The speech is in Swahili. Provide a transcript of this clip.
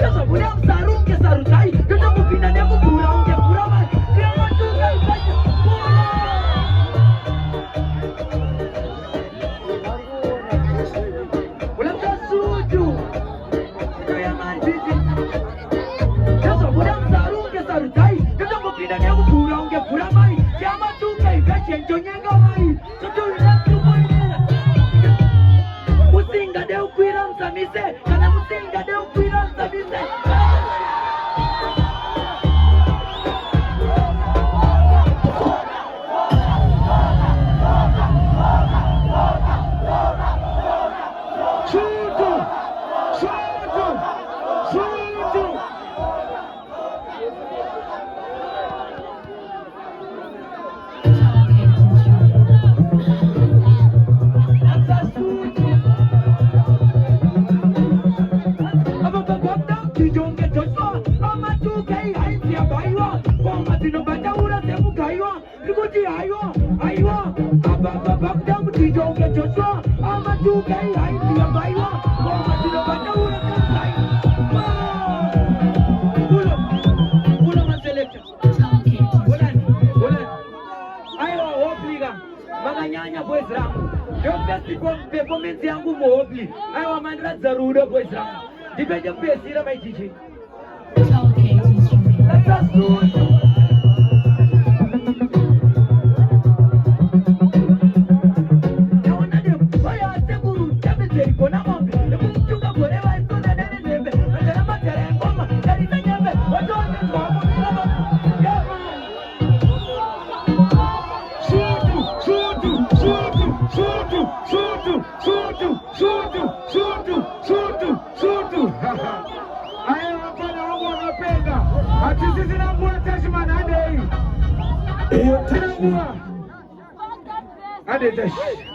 Sasa bora msarunge sarutai. Kata kupina nemu pura unge pura mai. Kama tuka ifanya. Ula mtasuju. Kaya marbizi. Sasa bora msarunge sarutai. Kata kupina nemu pura unge pura mai. Kama tuka ifanya njonyenga mai. Musinga de ukwira msamise. Kana musinga de ukwira msamise. Chutu! Chutu! Chutu! Maganyanya boys rangu. Yo besti performance yangu mohobli. Ayo mandra zaruda boys rangu. Dibeje pesira mai jiji. Let's do it. Sisi na mbua tashima na hade hii. Tena mbua. Hade tashi.